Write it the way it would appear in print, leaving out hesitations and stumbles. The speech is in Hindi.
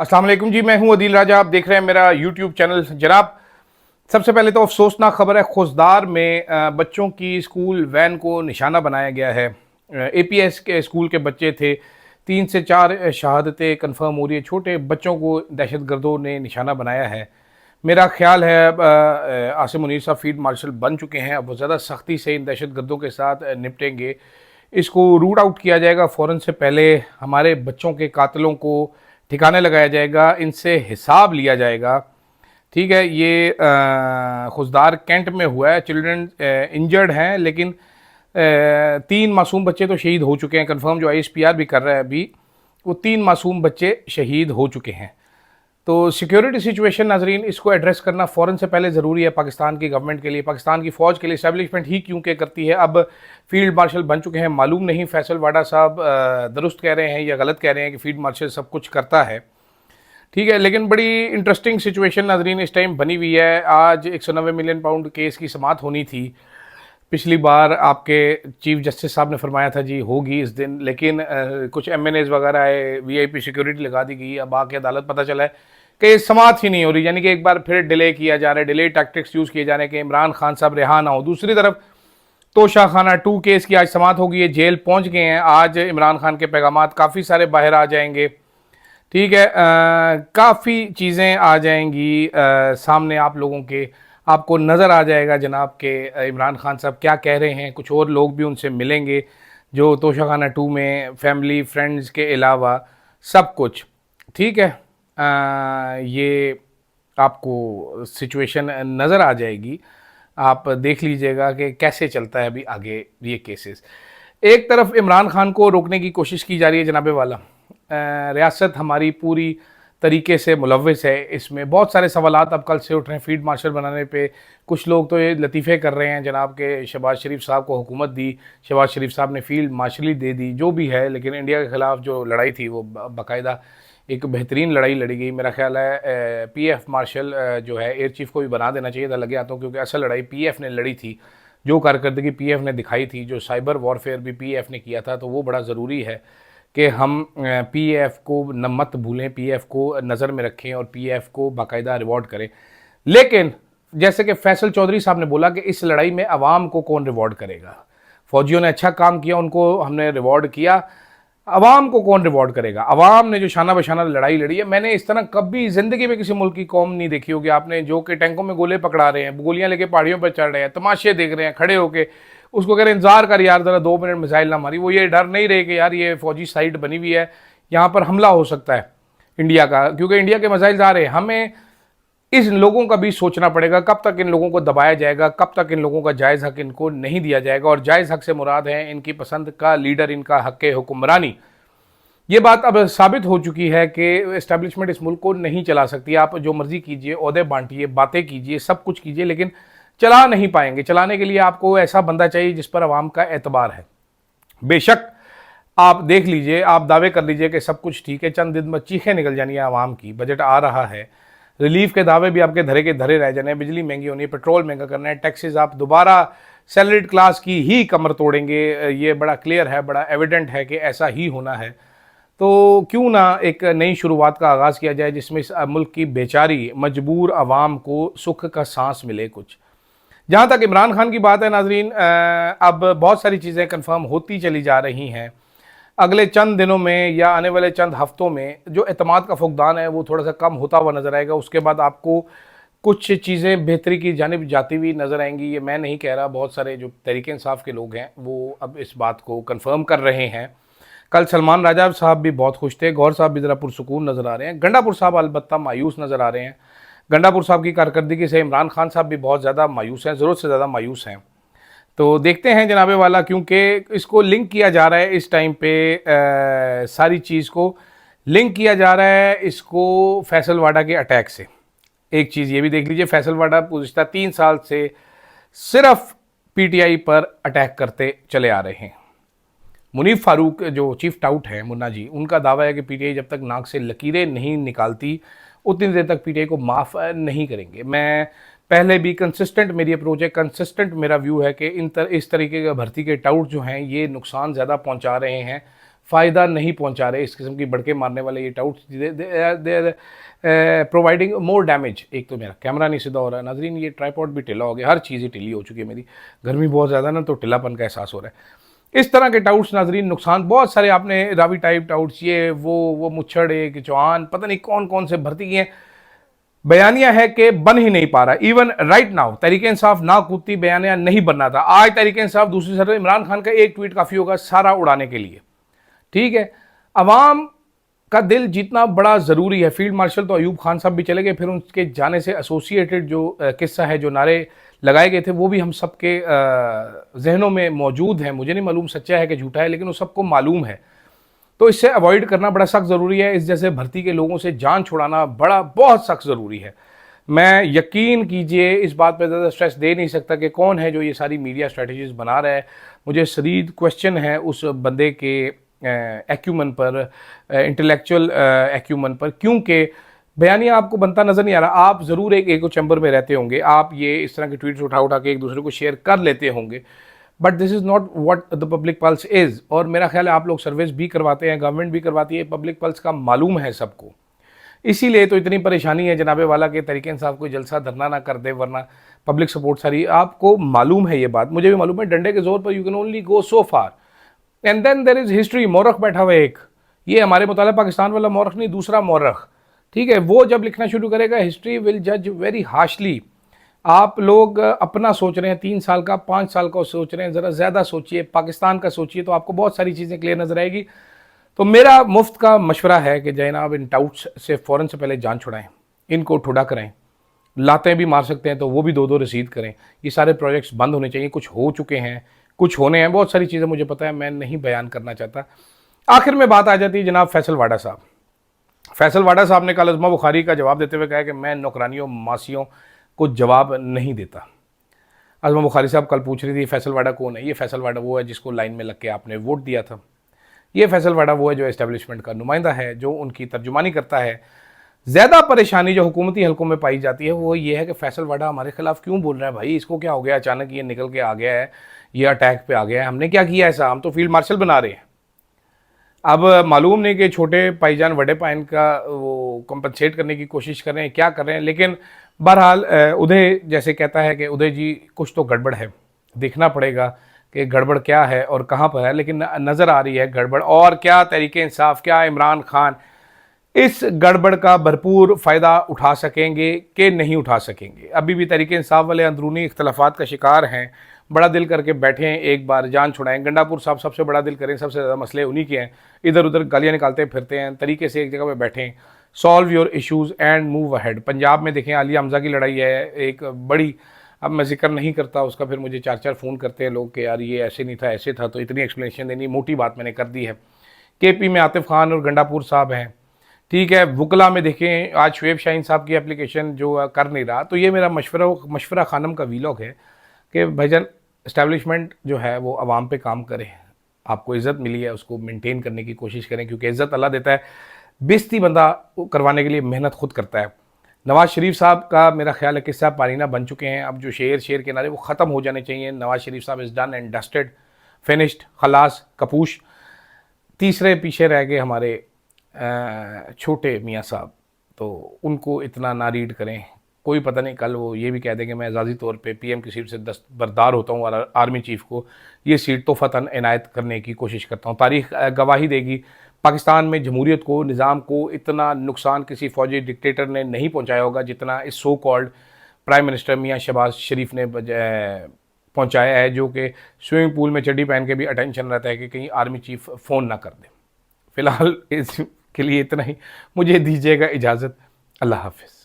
अस्सलाम वालेकुम जी, मैं हूं अदील राजा। आप देख रहे हैं मेरा यूट्यूब चैनल। जनाब, सबसे पहले तो अफसोसनाक खबर है, खुशदार में बच्चों की स्कूल वैन को निशाना बनाया गया है। एपीएस के स्कूल के बच्चे थे, 3 से 4 शहादतें कन्फर्म हो रही है। छोटे बच्चों को दहशतगर्दों ने निशाना बनाया है। मेरा ख्याल है आसिम मुनीर साहब फील्ड मार्शल बन चुके हैं, अब वो ज़्यादा सख्ती से इन दहशतगर्दों के साथ निपटेंगे। इसको रूट आउट किया जाएगा फ़ौरन से पहले। हमारे बच्चों के कातिलों को ठिकाने लगाया जाएगा, इनसे हिसाब लिया जाएगा। ठीक है, ये खुशदार कैंट में हुआ है। चिल्ड्रन इंजर्ड हैं, लेकिन 3 मासूम बच्चे तो शहीद हो चुके हैं कंफर्म। जो आईएसपीआर भी कर रहा है अभी, वो 3 मासूम बच्चे शहीद हो चुके हैं। तो सिक्योरिटी सिचुएशन नाजरीन, इसको एड्रेस करना फ़ौरन से पहले ज़रूरी है पाकिस्तान की गवर्नमेंट के लिए, पाकिस्तान की फ़ौज के लिए। इस्टेब्लिशमेंट ही क्यों के करती है, अब फील्ड मार्शल बन चुके हैं। मालूम नहीं फैसल वाडा साहब दुरुस्त कह रहे हैं या गलत कह रहे हैं कि फील्ड मार्शल सब कुछ करता है। ठीक है, लेकिन बड़ी इंटरेस्टिंग सिचुएशन नाजरीन इस टाइम बनी हुई है। आज 190 मिलियन पाउंड केस की समाअत होनी थी। पिछली बार आपके चीफ जस्टिस साहब ने फरमाया था जी होगी इस दिन, लेकिन कुछ एमएनएज वगैरह आए, वीआईपी सिक्योरिटी लगा दी गई। अब आके अदालत पता चला है कि समाअत ही नहीं हो रही, यानी कि एक बार फिर डिले किया जा रहा है, डिले टैक्टिक्स यूज़ किए जा रहे हैं कि इमरान खान साहब रिहा ना हो। दूसरी तरफ तोशाखाना 2 केस की आज समाअत होगी, ये जेल पहुंच गए हैं। आज इमरान खान के पैगामात काफ़ी सारे बाहर आ जाएंगे। ठीक है, काफ़ी चीज़ें आ जाएंगी सामने आप लोगों के, आपको नज़र आ जाएगा जनाब के इमरान खान साहब क्या कह रहे हैं। कुछ और लोग भी उनसे मिलेंगे जो तोशाखाना 2 में फैमिली फ्रेंड्स के अलावा सब कुछ। ठीक है, ये आपको सिचुएशन नज़र आ जाएगी। आप देख लीजिएगा कि कैसे चलता है अभी आगे ये केसेस। एक तरफ इमरान खान को रोकने की कोशिश की जा रही है जनाबे वाला। रियासत हमारी पूरी तरीके से मुलव्वस है इसमें। बहुत सारे सवालात अब कल से उठ रहे हैं फील्ड मार्शल बनाने पे। कुछ लोग तो ये लतीफ़े कर रहे हैं जनाब के शहबाज शरीफ साहब को हुकूमत दी, शहबाज शरीफ साहब ने फील्ड मार्शली दे दी, जो भी है, लेकिन इंडिया के ख़िलाफ़ जो लड़ाई थी वो बाकायदा एक बेहतरीन लड़ाई लड़ी गई। मेरा ख्याल है पीएफ मार्शल जो है एयर चीफ को भी बना देना चाहिए था लगे हाथों, क्योंकि असल लड़ाई पीएफ ने लड़ी थी। जो कारकर्दगी पीएफ ने दिखाई थी, जो साइबर वॉरफेयर भी पीएफ ने किया था, तो वो बड़ा ज़रूरी है कि हम पीएफ को न मत भूलें, पीएफ को नज़र में रखें और पीएफ को बाकायदा रिवॉर्ड करें। लेकिन जैसे कि फैसल चौधरी साहब ने बोला कि इस लड़ाई में अवाम को कौन रिवॉर्ड करेगा। फौजियों ने अच्छा काम किया, उनको हमने रिवॉर्ड किया, अवाम को कौन रिवॉर्ड करेगा। अवाम ने जो शाना बशाना लड़ाई लड़ी है, मैंने इस तरह कभी ज़िंदगी में किसी मुल्क की कौम नहीं देखी होगी आपने, जो कि टैंकों में गोले पकड़ा रहे हैं, गोलियां लेके पहाड़ियों पर चढ़ रहे हैं, तमाशे देख रहे हैं खड़े होके, उसको कह रहे हैं इंतजार कर यार ज़रा 2 मिनट मिसाइल ना मारी। वो ये डर नहीं रहे कि यार ये फौजी साइट बनी हुई है, यहाँ पर हमला हो सकता है इंडिया का, क्योंकि इंडिया के मिसाइल आ रहे हैं। हमें इन लोगों का भी सोचना पड़ेगा, कब तक इन लोगों को दबाया जाएगा, कब तक इन लोगों का जायज़ हक इनको नहीं दिया जाएगा। और जायज़ हक से मुराद है इनकी पसंद का लीडर, इनका हक हुक्मरानी। ये बात अब साबित हो चुकी है कि एस्टेब्लिशमेंट इस मुल्क को नहीं चला सकती। आप जो मर्जी कीजिए, ओहदे बांटिए, बातें कीजिए, सब कुछ कीजिए, लेकिन चला नहीं पाएंगे। चलाने के लिए आपको ऐसा बंदा चाहिए जिस पर आवाम का एतबार है। बेशक आप देख लीजिए, आप दावे कर लीजिए कि सब कुछ ठीक है, चंद दिन में चीखें निकल जानी है आवाम की, बजट आ रहा है, रिलीफ के दावे भी आपके धरे के धरे रह जाने, बिजली महंगी होनी है, पेट्रोल महंगा करना है, टैक्सेस आप दोबारा सैलरीड क्लास की ही कमर तोड़ेंगे। ये बड़ा क्लियर है, बड़ा एविडेंट है कि ऐसा ही होना है। तो क्यों ना एक नई शुरुआत का आगाज़ किया जाए जिसमें इस मुल्क की बेचारी मजबूर आवाम को सुख का सांस मिले कुछ। जहाँ तक इमरान खान की बात है नाजरीन, अब बहुत सारी चीज़ें कंफर्म होती चली जा रही हैं। अगले चंद दिनों में या आने वाले चंद हफ्तों में जो एतमाद का फुकदान है वो थोड़ा सा कम होता हुआ नज़र आएगा। उसके बाद आपको कुछ चीज़ें बेहतरी की जानिब जाती हुई नज़र आएंगी। ये मैं नहीं कह रहा, बहुत सारे जो तहरीक इंसाफ के लोग हैं वो अब इस बात को कन्फर्म कर रहे हैं। कल सलमान राजा साहब भी बहुत खुश थे, गौर साहब भी ज़रा पुरसुकून नज़र आ रहे हैं, गंडापुर साहब अलबत्ता मायूस नज़र आ रहे हैं। गंडापुर साहब की कारकर्दगी से इमरान खान साहब भी बहुत ज़्यादा मायूस हैं, ज़रूरत से ज़्यादा मायूस हैं। तो देखते हैं जनाबे वाला, क्योंकि इसको लिंक किया जा रहा है इस टाइम पे, सारी चीज़ को लिंक किया जा रहा है इसको फैसल वाडा के अटैक से। एक चीज़ ये भी देख लीजिए, फैसल वाडा गुज़िश्ता 3 साल से सिर्फ पीटीआई पर अटैक करते चले आ रहे हैं। मुनीफ फारूक जो चीफ टाउट हैं मुन्ना जी, उनका दावा है कि पीटीआई जब तक नाक से लकीरें नहीं निकालती उतनी देर तक पीटीआई को माफ़ नहीं करेंगे। मैं पहले भी कंसिस्टेंट मेरी अप्रोच है, कंसिस्टेंट मेरा व्यू है कि इस तरीके के भर्ती के टाउट जो हैं ये नुकसान ज़्यादा पहुंचा रहे हैं फ़ायदा नहीं पहुंचा रहे। इस किस्म की भड़के मारने वाले ये टाउट्स दे प्रोवाइडिंग मोर डैमेज। एक तो मेरा कैमरा नहीं सीधा हो रहा है नाजरीन, ये ट्राईपॉड भी ढीला हो गया, हर चीज़ ही ढीली हो चुकी है मेरी, गर्मी बहुत ज़्यादा ना तो ढीलापन का एहसास हो रहा है। इस तरह के टाउट्स नाजरीन नुकसान बहुत सारे, आपने रावी टाइप टाउट्स, ये वो मुच्छड़, एक चौहान, पता नहीं कौन कौन से भर्ती किए हैं। बयानिया है कि बन ही नहीं पा रहा। Even right now Tehreek Insaf ना कूदती, बयानिया नहीं बनना था। आज तहरीक इंसाफ दूसरी तरफ इमरान खान का एक ट्वीट काफ़ी होगा सारा उड़ाने के लिए। ठीक है, अवाम का दिल जीतना बड़ा ज़रूरी है। फील्ड मार्शल तो अयूब खान साहब भी चले गए, फिर उनके जाने से एसोसिएटेड जो किस्सा है, जो नारे लगाए गए थे, वो भी हम सबके जहनों में मौजूद हैं। मुझे नहीं मालूम सच्चा है कि झूठा है, लेकिन वो सबको मालूम है। तो इससे अवॉइड करना बड़ा सख्त ज़रूरी है। इस जैसे भर्ती के लोगों से जान छुड़ाना बहुत सख्त ज़रूरी है। मैं यकीन कीजिए इस बात पर ज़्यादा स्ट्रेस दे नहीं सकता कि कौन है जो ये सारी मीडिया स्ट्रेटजीज बना रहा है। मुझे शदीद क्वेश्चन है उस बंदे के एक्यूमन पर, इंटेलेक्चुअल एक्यूमन पर, क्योंकि बयानिया आपको बनता नज़र नहीं आ रहा। आप ज़रूर एक एको चैम्बर में रहते होंगे, आप ये इस तरह के ट्वीट्स उठा के एक दूसरे को शेयर कर लेते होंगे, but this is not what the public pulse is. और मेरा ख्याल है आप लोग सर्विस भी करवाते हैं, गवर्नमेंट भी करवाती है, पब्लिक पल्स का मालूम है सबको। इसीलिए तो इतनी परेशानी है जनाबे वाला के तरीके इंसाफ कोई जलसा धरना ना कर दे, वरना पब्लिक सपोर्ट सारी, आपको मालूम है ये बात, मुझे भी मालूम है। डंडे के जोर पर you can only go so far, and then there is history. मोरख बैठा हुआ एक, ये हमारे मुतालिब पाकिस्तान वाला मोरख नहीं, दूसरा मोरख, ठीक है, वो जब लिखना शुरू करेगा हिस्ट्री विल जज वेरी हार्शली। आप लोग अपना सोच रहे हैं, 3 साल का 5 साल का सोच रहे हैं, ज़रा ज़्यादा सोचिए, पाकिस्तान का सोचिए, तो आपको बहुत सारी चीज़ें क्लियर नजर आएगी। तो मेरा मुफ्त का मशवरा है कि जनाब इन टाउट्स से फ़ौरन से पहले जान छुड़ाएं, इनको ठुडा करें, लातें भी मार सकते हैं तो वो भी 2-2 रसीद करें। ये सारे प्रोजेक्ट्स बंद होने चाहिए, कुछ हो चुके हैं, कुछ होने हैं, बहुत सारी चीज़ें मुझे पता है, मैं नहीं बयान करना चाहता। आखिर में बात आ जाती है जनाब फैसल वाडा साहब। फैसल वाडा साहब ने कल अज़मा बुखारी का जवाब देते हुए कहा कि मैं नौकरानियों मासियों को जवाब नहीं देता। अज़मा बुखारी साहब कल पूछ रही थी फैसल वाडा कौन है। ये फैसल वाडा वो है जिसको लाइन में लग के आपने वोट दिया था। ये फैसल वाडा वो है जो एस्टेब्लिशमेंट का नुमाइंदा है, जो उनकी तर्जुमानी करता है। ज़्यादा परेशानी जो हुकूमती हलकों में पाई जाती है वो ये है कि फैसल वाडा हमारे खिलाफ क्यों बोल रहा है, भाई इसको क्या हो गया, अचानक ये निकल के आ गया है, ये अटैक पे आ गया है, हमने क्या किया ऐसा, हम तो फील्ड मार्शल बना रहे हैं। अब मालूम नहीं कि छोटे पाईजान बड़े पाइन का वो कंपनसेट करने की कोशिश कर रहे हैं, क्या कर रहे हैं, लेकिन बहरहाल उदय जैसे कहता है कि उदय जी कुछ तो गड़बड़ है, देखना पड़ेगा कि गड़बड़ क्या है और कहाँ पर है, लेकिन नज़र आ रही है गड़बड़। और क्या तहरीके इंसाफ, क्या इमरान खान इस गड़बड़ का भरपूर फ़ायदा उठा सकेंगे कि नहीं उठा सकेंगे। अभी भी तहरीके इंसाफ वाले अंदरूनी इख्तलाफात का शिकार हैं, बड़ा दिल करके बैठे हैं, एक बार जान छुड़ाएं। गंडापुर साहब सबसे बड़ा दिल करें, सबसे ज़्यादा मसले उन्हीं के हैं, इधर उधर गालियाँ निकालते फिरते हैं, तरीके से एक जगह पर बैठें, solve your issues and move ahead. Punjab में देखें आलिया हमज़ा की लड़ाई है एक बड़ी, अब मैं जिक्र नहीं करता उसका, फिर मुझे 4-4 फ़ोन करते हैं लोग कि यार ये ऐसे नहीं था ऐसे था, तो इतनी एक्सप्लेनेशन देनी, मोटी बात मैंने कर दी है। KP में आतिफ खान और गंडापुर साहब हैं, ठीक है। वकला में देखें आज शुएब शाहीन साहब की एप्लीकेशन जो कर नहीं रहा। तो ये मेरा मशवरा खानम का वीलॉग है कि भाईजान इस्टेब्लिशमेंट जो है वो आवाम पे काम करे, आपको इज़्ज़त मिली है उसको मेंटेन करने की कोशिश करें, क्योंकि इज़्ज़त अल्लाह देता है, बेइज्जती बंदा करवाने के लिए मेहनत खुद करता है। नवाज़ शरीफ साहब का मेरा ख्याल है किस्सा पारीना बन चुके हैं, अब जो शेर के नारे वो ख़त्म हो जाने चाहिए। नवाज़ शरीफ साहब is done and dusted, finished, खलास, कपूश। तीसरे पीछे रह गए हमारे छोटे मियाँ साहब, तो उनको इतना ना रीड करें, कोई पता नहीं कल वो ये भी कह देंगे मैं एजाज़ी तौर पे PM की सीट से दस्तबरदार होता हूँ और आर्मी चीफ़ को ये सीट तोहफ़तन इनायत करने की कोशिश करता हूँ। तारीख़ गवाही देगी, पाकिस्तान में जमहूरियत को, निज़ाम को इतना नुकसान किसी फ़ौजी डिक्टेटर ने नहीं पहुँचाया होगा जितना इस सो कॉल्ड प्राइम मिनिस्टर मियाँ शहबाज शरीफ ने पहुँचाया है, जो कि स्विमिंग पूल में चड्डी पहन के भी अटेंशन रहता है कि कहीं आर्मी चीफ़ फ़ोन ना कर दे। फ़िलहाल इसके लिए इतना ही, मुझे दीजिएगा इजाज़त, अल्लाह हाफ़िज़।